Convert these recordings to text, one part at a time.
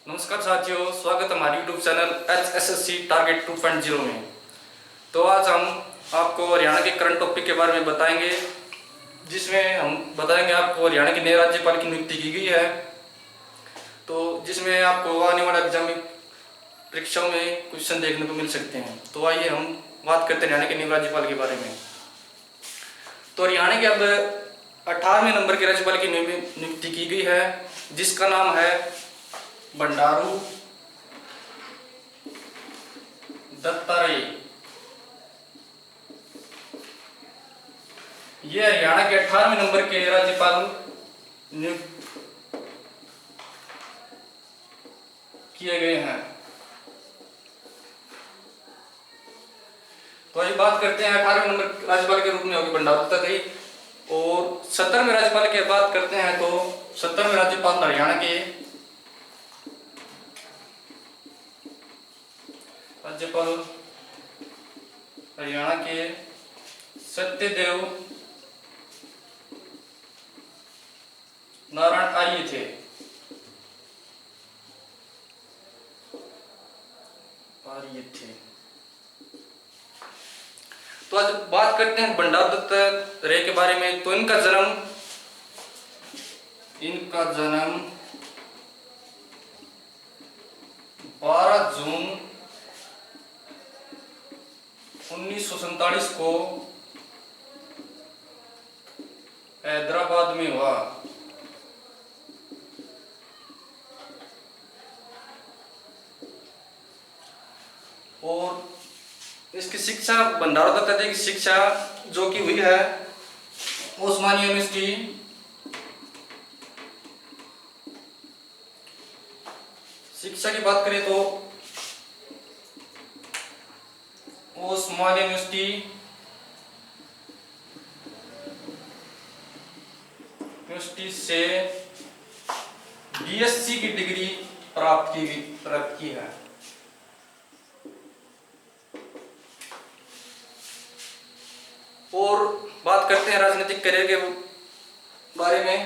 नमस्कार साथियों, स्वागत है हमारे YouTube चैनल HSSC टारगेट 2.0 में। तो आज हम आपको हरियाणा के करंट टॉपिक के बारे में बताएंगे, जिसमें हम बताएंगे आपको हरियाणा के नए राज्यपाल की नियुक्ति की गई है। तो जिसमें आपको आने वाले एग्जाम परीक्षाओं में क्वेश्चन देखने को मिल सकते हैं। तो आइए हम बात करते हैं हरियाणा के नए राज्यपाल के बारे में। तो हरियाणा के अब 18वें नंबर के राज्यपाल की नियुक्ति की गई है, जिसका नाम है बंडारू दत्तात्रेय। ये हरियाणा के 18वें नंबर के राज्यपाल नियुक्त किए गए हैं। तो ये बात करते हैं 18वें नंबर राज्यपाल के रूप में होगी बंडारू दत्तात्रेय। और 70वें राज्यपाल की बात करते हैं तो 70वें राज्यपाल हरियाणा के सत्यदेव नारायण आर्य थे। तो आज बात करते हैं बंडारू दत्तात्रेय के बारे में। तो इनका जन्म 12 जून 1947 को हैदराबाद में हुआ। और इसकी शिक्षा, बंडारू दत्तात्रेय की शिक्षा जो कि हुई है ओस्मानिया यूनिवर्सिटी, शिक्षा की बात करें तो ओस्मानिया यूनिवर्सिटी से बीएससी की डिग्री प्राप्त की है। और बात करते हैं राजनीतिक करियर के बारे में।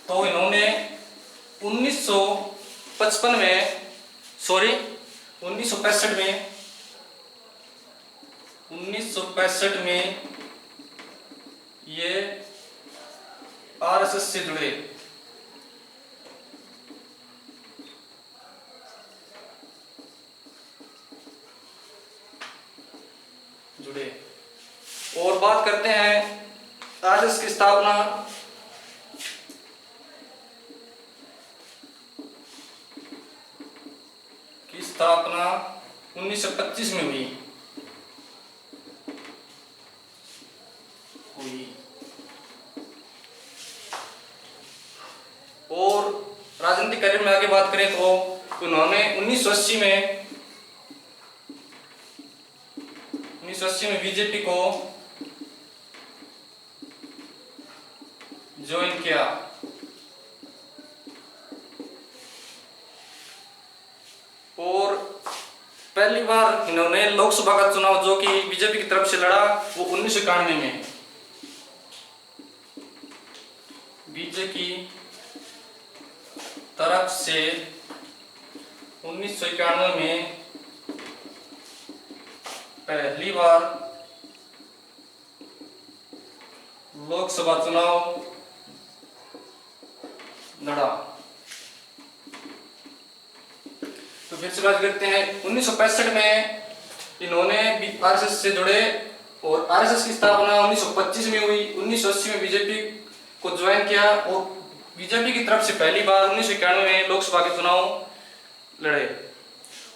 तो इन्होंने 1965 में ये आरएसएस से जुड़े। और बात करते हैं आरएसएस की स्थापना 1925 में हुई। और राजनीतिक करियर में आगे बात करें तो उन्होंने 1980 में बीजेपी को ज्वाइन किया। और पहली बार इन्होंने लोकसभा का चुनाव जो कि बीजेपी की तरफ से लड़ा वो 1991 में बीजेपी की तरफ से 1991 में पहली बार लोकसभा चुनाव लड़ा। तो फिर से बात करते हैं 1965 में इन्होंने आरएसएस से जुड़े और आरएसएस की स्थापना 1925 में हुई। 1980 में बीजेपी को ज्वाइन किया और बीजेपी की तरफ से पहली बार 1991 में लोकसभा के चुनाव लड़े।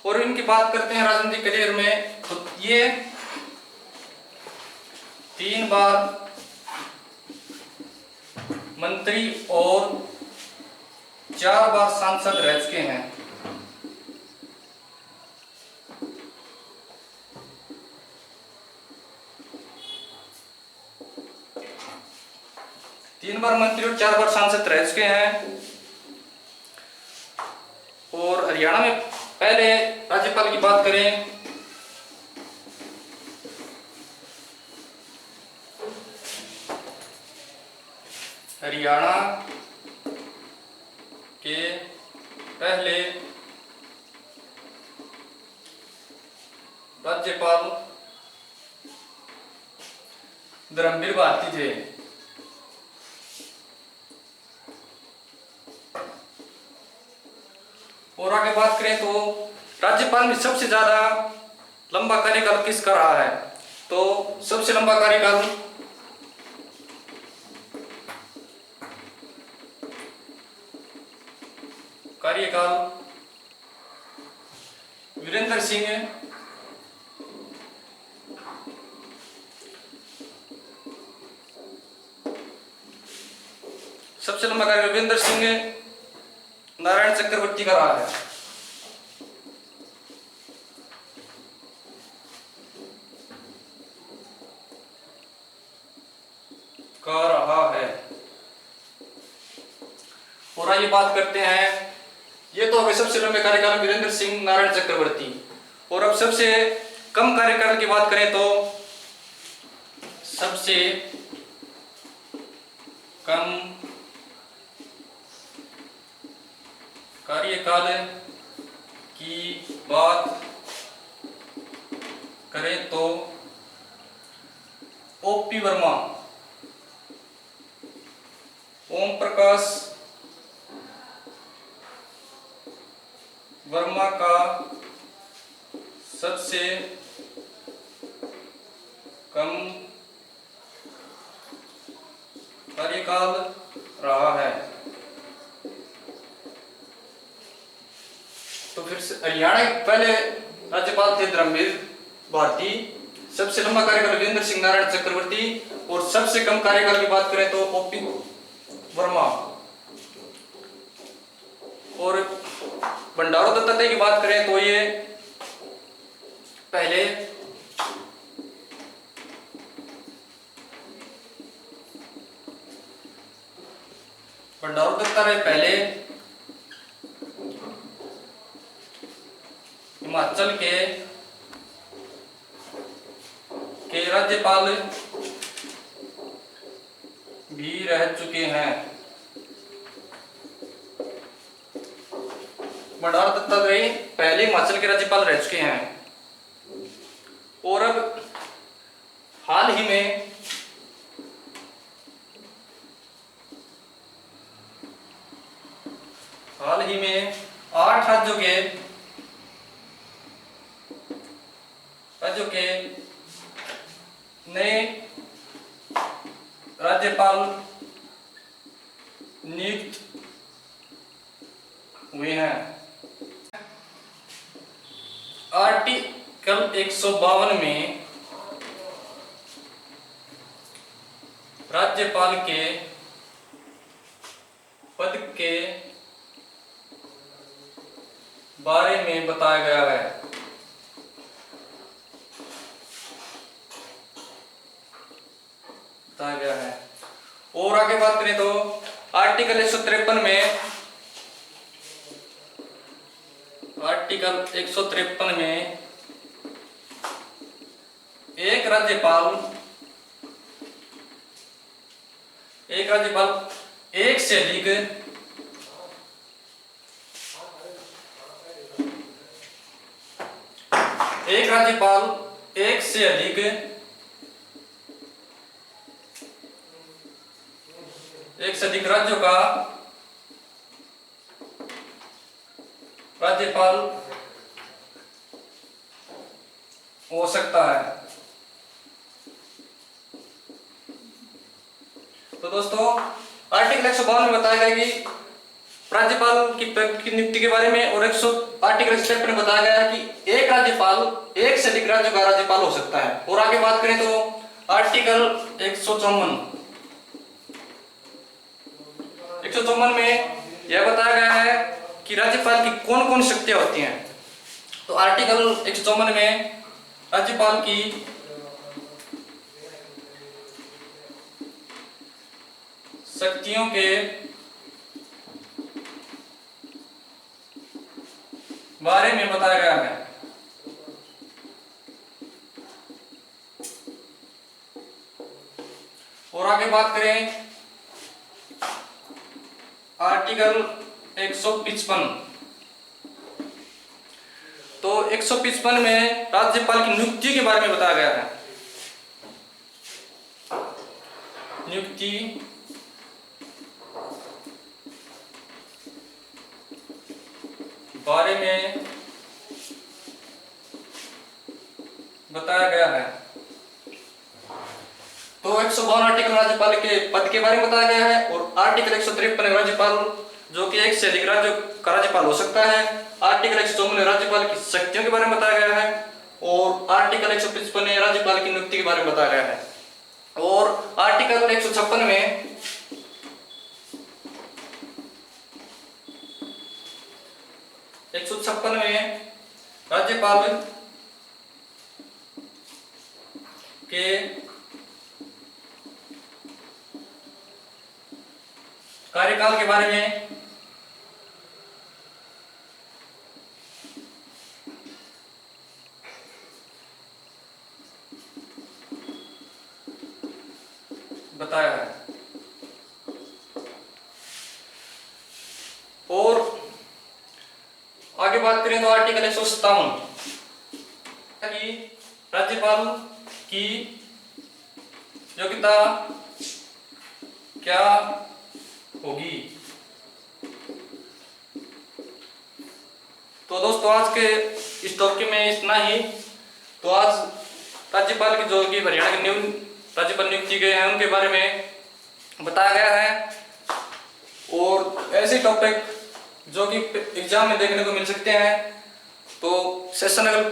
और इनकी बात करते हैं राजनीतिक करियर में तो ये 3 बार मंत्री और 4 बार सांसद रह चुके हैं। तीन बार मंत्री और 4 बार सांसद रह चुके हैं। और हरियाणा में पहले राज्यपाल की बात करें हरियाणा के पहले राज्यपाल धर्मवीर भारती थे। और आगे बात करें तो राज्यपाल में सबसे ज्यादा लंबा कार्यकाल किसका रहा है? तो सबसे लंबा कार्यकाल वीरेंद्र सिंह सबसे लंबा कार्यकाल वीरेंद्र सिंह नारायण चक्रवर्ती का रहा है। और आइए बात करते हैं, ये तो अभी सबसे लंबे कार्यकाल वीरेंद्र सिंह नारायण चक्रवर्ती। और अब सबसे कम कार्यकाल की बात करें तो सबसे कम कार्यकाल की बात करें तो ओपी वर्मा, ओम प्रकाश वर्मा का सबसे कम कार्यकाल रहा है। तो फिर से हरियाणा के पहले राज्यपाल थे धर्मवीर भारती, सबसे लंबा कार्यकाल वीरेंद्र सिंह नारायण चक्रवर्ती, और सबसे कम कार्यकाल की बात करें तो ओपी वर्मा। और बंडारू दत्तात्रेय की बात करें तो ये पहले बंडारू दत्तात्रेय पहले हिमाचल के राज्यपाल भी रह चुके हैं। बंडारू दत्तात्रेय पहले हिमाचल के राज्यपाल रह चुके हैं। और अब हाल ही में हाल ही में 8 राज्यों के नए राज्यपाल नियुक्त हुए हैं। आर्टिकल 152 में राज्यपाल के पद के बारे में बताया गया है। और आगे बात करें तो आर्टिकल 153 में एक राज्यपाल एक से अधिक राज्यों का राज्यपाल हो सकता है। तो दोस्तों आर्टिकल 152 में बताया गया कि राज्यपाल की नियुक्ति के बारे में, और आर्टिकल 153 में बताया गया है कि एक राज्यपाल एक से अधिक राज्यों का राज्यपाल हो सकता है। और आगे बात करें तो आर्टिकल 154 में यह बताया गया है कि राज्यपाल की कौन कौन शक्तियां होती हैं। तो आर्टिकल 154 में राज्यपाल की शक्तियों के बारे में बताया गया है। और आगे बात करें आर्टिकल 155। तो 155 में राज्यपाल की नियुक्ति के बारे में बताया गया है। नियुक्ति बारे में बताया गया है। तो 152 आर्टिकल राज्यपाल के पद के बारे में बताया गया है और आर्टिकल 153 राज्यपाल जो कि एक से अधिक राज्य का राज्यपाल हो सकता है। आर्टिकल 154 राज्यपाल की शक्तियों के बारे में बताया गया है और आर्टिकल 155 राज्यपाल की नियुक्ति के बारे में बताया गया है। और आर्टिकल 156 में राज्यपाल के कार्यकाल के बारे में बताया है। और आगे बात करें तो आर्टिकल 157 कि राज्यपाल की योग्यता क्या होगी। तो दोस्तों आज के इस टॉपिक में इतना ही। तो आज राज्यपाल की जो कि हरियाणा के राज्यपाल नियुक्त किए गए हैं उनके बारे में बताया गया है। और ऐसे टॉपिक जो कि एग्जाम में देखने को मिल सकते हैं। तो सेशन अगर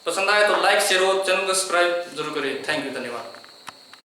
पसंद आए तो लाइक शेयर और चैनल को सब्सक्राइब जरूर करें। थैंक यू, धन्यवाद।